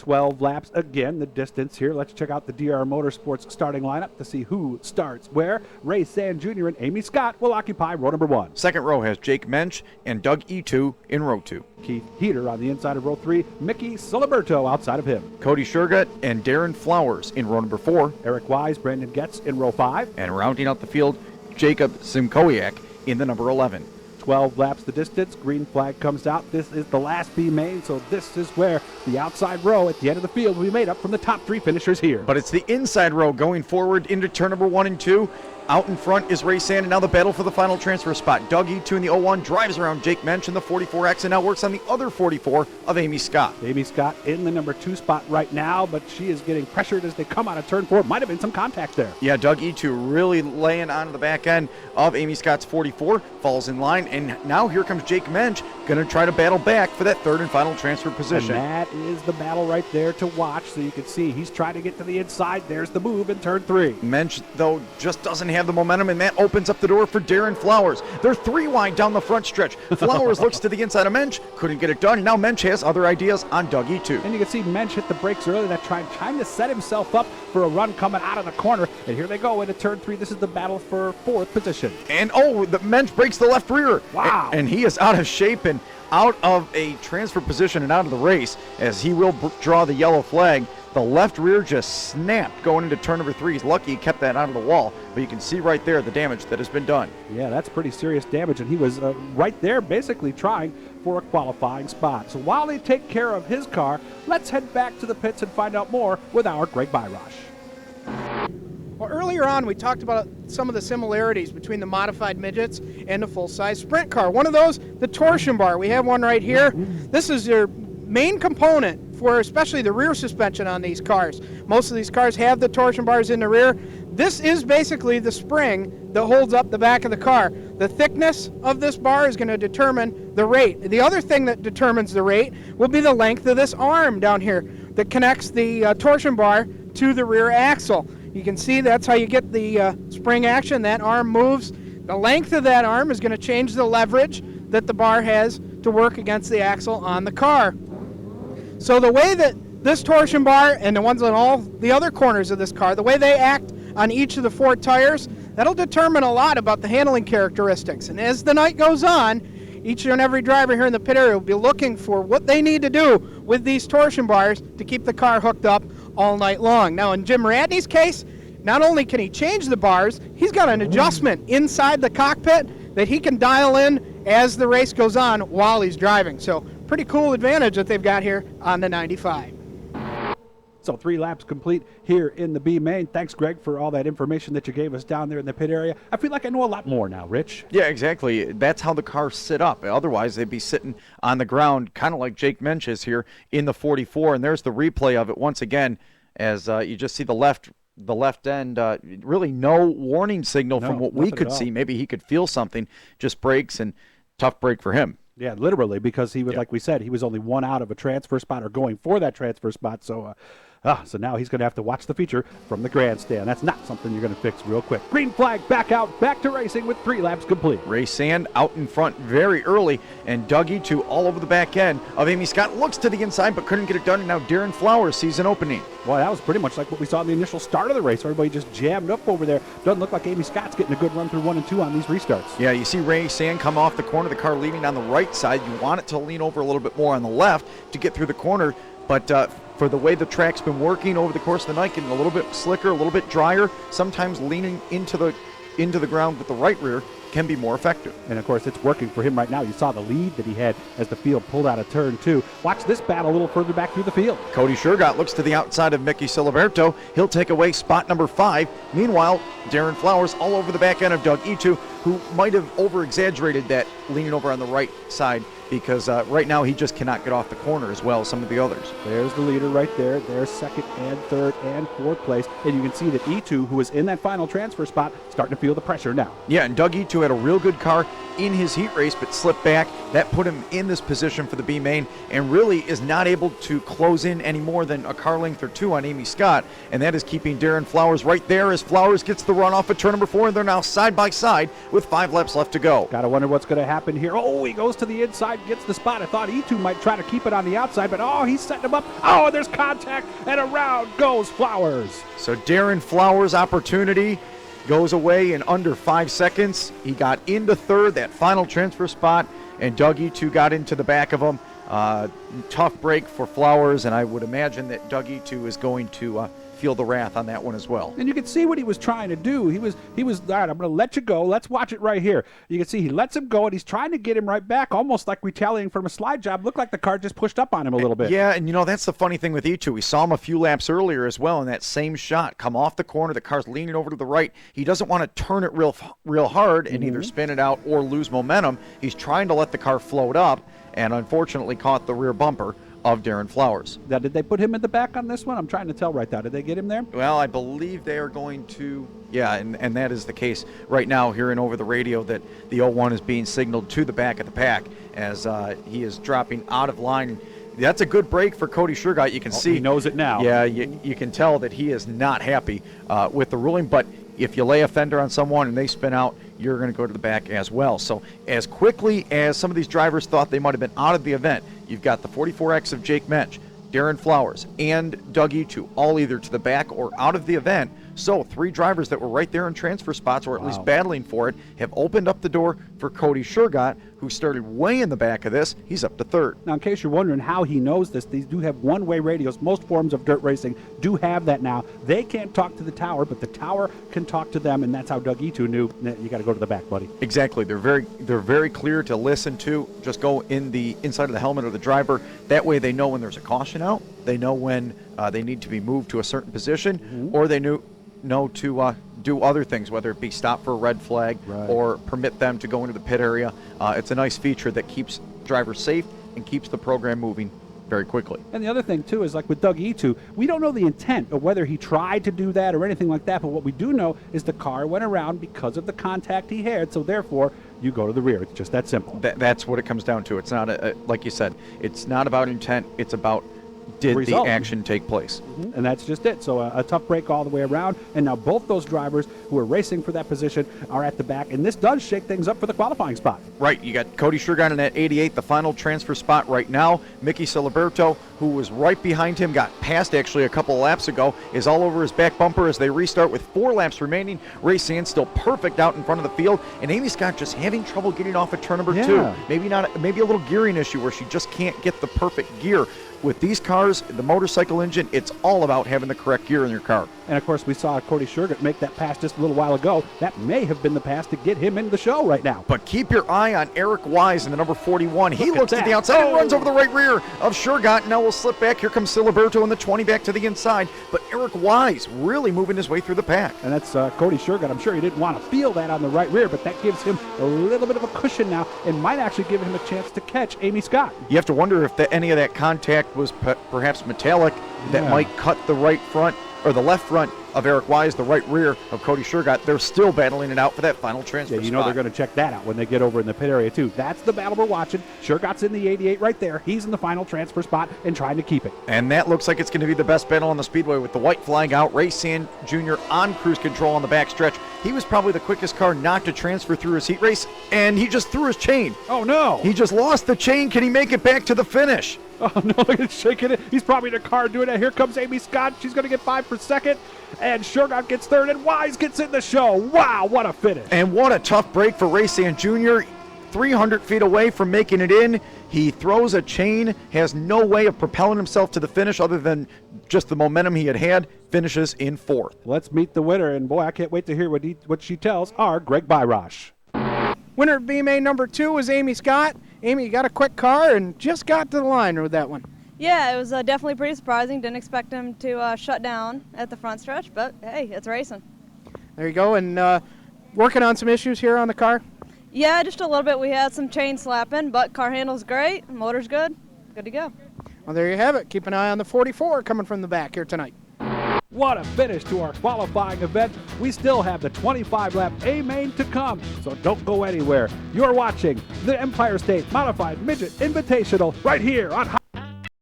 12 laps again, the distance here. Let's check out the DR Motorsports starting lineup to see who starts where. Ray Sand Jr. and Amy Scott will occupy row number 1. Second row has Jake Mensch and Doug E2 in row 2. Keith Heater on the inside of row 3, Mickey Siliberto outside of him. Cody Shergatt and Darren Flowers in row number 4. Eric Wise, Brandon Getz in row 5. And rounding out the field, Jacob Simkowiak in the number 11. 12 laps the distance, green flag comes out. This is the last B main, so this is where the outside row at the end of the field will be made up from the top 3 finishers here. But it's the inside row going forward into turn number 1 and 2. Out in front is Ray Sand, and now the battle for the final transfer spot. Doug E2 in the 01 drives around Jake Mensch in the 44X and now works on the other 44 of Amy Scott. Amy Scott in the number 2 spot right now, but she is getting pressured as they come out of turn 4. Might have been some contact there. Yeah, Doug E2 really laying onto the back end of Amy Scott's 44, falls in line, and now here comes Jake Mensch, going to try to battle back for that third and final transfer position. And that is the battle right there to watch, so you can see he's trying to get to the inside. There's the move in turn 3. Mensch, though, just doesn't have the momentum, and that opens up the door for Darren Flowers. They're 3 wide down the front stretch. Flowers looks to the inside of Mensch, couldn't get it done. Now Mensch has other ideas on Doug E2. And you can see Mensch hit the brakes early, that trying to set himself up for a run coming out of the corner. And here they go into turn 3. This is the battle for 4th position. And the Mensch breaks the left rear. Wow. And he is out of shape and out of a transfer position and out of the race as he will draw the yellow flag. The left rear just snapped going into turn number 3. He's lucky he kept that out of the wall, but you can see right there the damage that has been done. Yeah, that's pretty serious damage, and he was right there basically trying for a qualifying spot. So while they take care of his car, let's head back to the pits and find out more with our Greg Byrosh. Well, earlier on, we talked about some of the similarities between the modified midgets and the full-size sprint car. One of those, the torsion bar. We have one right here. This is your main component for especially the rear suspension on these cars. Most of these cars have the torsion bars in the rear. This is basically the spring that holds up the back of the car. The thickness of this bar is going to determine the rate. The other thing that determines the rate will be the length of this arm down here that connects the torsion bar to the rear axle. You can see that's how you get the spring action. That arm moves. The length of that arm is going to change the leverage that the bar has to work against the axle on the car. So the way that this torsion bar and the ones on all the other corners of this car, the way they act on each of the 4 tires, that'll determine a lot about the handling characteristics. And as the night goes on, each and every driver here in the pit area will be looking for what they need to do with these torsion bars to keep the car hooked up all night long. Now in Jim Radney's case, not only can he change the bars, he's got an adjustment inside the cockpit that he can dial in as the race goes on while he's driving. So pretty cool advantage that they've got here on the 95. So 3 laps complete here in the B main. Thanks, Greg, for all that information that you gave us down there in the pit area. I feel like I know a lot more now, Rich. Yeah, exactly. That's how the cars sit up. Otherwise, they'd be sitting on the ground, kind of like Jake Mensch is here in the 44. And there's the replay of it once again as you just see the left end, really no warning signal from what we could see. Maybe he could feel something, just brakes, and tough break for him. Yeah, literally, because he was, like we said, he was only 1 out of a transfer spot or going for that transfer spot. So now he's going to have to watch the feature from the grandstand. That's not something you're going to fix real quick. Green flag, back out, back to racing with 3 laps complete. Ray Sand out in front very early, and Doug E2 all over the back end of Amy Scott. Looks to the inside but couldn't get it done, and now Darren Flowers sees an opening. Well, that was pretty much like what we saw in the initial start of the race. Everybody just jammed up over there. Doesn't look like Amy Scott's getting a good run through 1 and 2 on these restarts. Yeah, you see Ray Sand come off the corner, the car leaning on the right side. You want it to lean over a little bit more on the left to get through the corner, but for the way the track's been working over the course of the night, getting a little bit slicker, a little bit drier, sometimes leaning into the ground with the right rear can be more effective. And of course, it's working for him right now. You saw the lead that he had as the field pulled out of turn 2. Watch this battle a little further back through the field. Cody Shergatt looks to the outside of Mickey Siliberto. He'll take away spot number 5. Meanwhile, Darren Flowers all over the back end of Doug E2, who might have over-exaggerated that leaning over on the right side because right now he just cannot get off the corner as well as some of the others. There's the leader right there. There's second and third and fourth place. And you can see that E2, who was in that final transfer spot, starting to feel the pressure now. Yeah, and Doug E2 had a real good car. in his heat race, but slipped back. That put him in this position for the B main, and really is not able to close in any more than a car length or two on Amy Scott, and that is keeping Darren Flowers right there as Flowers gets the run off of turn number 4, and they're now side by side with 5 laps left to go. Gotta wonder what's going to happen here. Oh, he goes to the inside, gets the spot. I thought E2 might try to keep it on the outside, but he's setting him up. Oh, there's contact, and around goes Flowers. So Darren Flowers' opportunity goes away in under 5 seconds. He got into third, that final transfer spot, and Doug E2 got into the back of him. Tough break for Flowers, and I would imagine that Doug E2 is going to feel the wrath on that one as well. And you can see what he was trying to do. He was all right, I'm going to let you go. Let's watch it right here. You can see he lets him go, and he's trying to get him right back, almost like retaliating from a slide job. Looked like the car just pushed up on him a little bit. Yeah, and that's the funny thing with E2. We saw him a few laps earlier as well in that same shot. Come off the corner, the car's leaning over to the right. He doesn't want to turn it real hard and either spin it out or lose momentum. He's trying to let the car float up, and unfortunately caught the rear bumper of Darren Flowers. Now, did they put him in the back on this one? I'm trying to tell right now. Did they get him there? Well, I believe they are going to, and that is the case right now, hearing over the radio that the 01 is being signaled to the back of the pack as he is dropping out of line. That's a good break for Cody Shergott. You can see. He knows it now. Yeah, you can tell that he is not happy with the ruling, but if you lay a fender on someone and they spin out, you're going to go to the back as well. So as quickly as some of these drivers thought they might have been out of the event, you've got the 44X of Jake Mensch, Darren Flowers, and Doug E2, all either to the back or out of the event. So 3 drivers that were right there in transfer spots, or at least battling for it, have opened up the door for Cody Shergott, who started way in the back of this. He's up to third. Now, in case you're wondering how he knows this, these do have one-way radios. Most forms of dirt racing do have that now. They can't talk to the tower, but the tower can talk to them, and that's how Doug E2 knew you got to go to the back, buddy. Exactly. They're very clear to listen to. Just go in the inside of the helmet of the driver. That way they know when there's a caution out. They know when they need to be moved to a certain position, or they know to do other things, whether it be stop for a red flag or permit them to go into the pit area. It's a nice feature that keeps drivers safe and keeps the program moving very quickly. And the other thing, too, is like with Doug E2, we don't know the intent of whether he tried to do that or anything like that, but what we do know is the car went around because of the contact he had, so therefore you go to the rear. It's just that simple. That's what it comes down to. It's not, like you said, it's not about intent, it's about did the action take place. And that's just it. So a tough break all the way around. And now both those drivers who are racing for that position are at the back. And this does shake things up for the qualifying spot. Right. You got Cody Shergott in that 88, the final transfer spot right now. Mickey Siliberto, who was right behind him, got passed actually a couple of laps ago, is all over his back bumper as they restart with 4 laps remaining. Ray Sands still perfect out in front of the field. And Amy Scott just having trouble getting off at turn number 2. Maybe a little gearing issue where she just can't get the perfect gear. With these cars, the motorcycle engine, it's all about having the correct gear in your car. And, of course, we saw Cody Shergott make that pass just a little while ago. That may have been the pass to get him into the show right now. But keep your eye on Eric Wise in the number 41. He looks to the outside and runs over the right rear of Shergott. Now we'll slip back. Here comes Siliberto in the 20 back to the inside. But Eric Wise really moving his way through the pack. And that's Cody Shergott. I'm sure he didn't want to feel that on the right rear, but that gives him a little bit of a cushion now and might actually give him a chance to catch Amy Scott. You have to wonder if any of that contact was perhaps metallic that might cut the right front or the left front of Eric Wise, the right rear of Cody Shergott. They're still battling it out for that final transfer spot. They're going to check that out when they get over in the pit area too. That's the battle we're watching. Shergott's in the 88 right there. He's in the final transfer spot and trying to keep it. And that looks like it's going to be the best battle on the speedway with the white flag out. Ray Sand Jr. on cruise control on the back stretch. He was probably the quickest car not to transfer through his heat race, and he just threw his chain. Oh, no. He just lost the chain. Can he make it back to the finish? Oh, no, he's shaking it. He's probably in the car doing it. Here comes Amy Scott. She's going to get 5 for second. And Shergott gets third, and Wise gets in the show. Wow, what a finish. And what a tough break for Ray Sand Jr. 300 feet away from making it in. He throws a chain, has no way of propelling himself to the finish other than just the momentum he had, finishes in 4th. Let's meet the winner, and boy, I can't wait to hear what she tells our Greg Byrosh. Winner of BMA number 2 was Amy Scott. Amy, you got a quick car and just got to the line with that one. Yeah, it was definitely pretty surprising. Didn't expect him to shut down at the front stretch, but hey, it's racing. There you go, and working on some issues here on the car? Yeah, just a little bit. We had some chain slapping, but car handle's great, motor's good to go. Well, there you have it. Keep an eye on the 44 coming from the back here tonight. What a finish to our qualifying event. We still have the 25-lap A main to come, so don't go anywhere. You're watching the Empire State Modified Midget Invitational right here on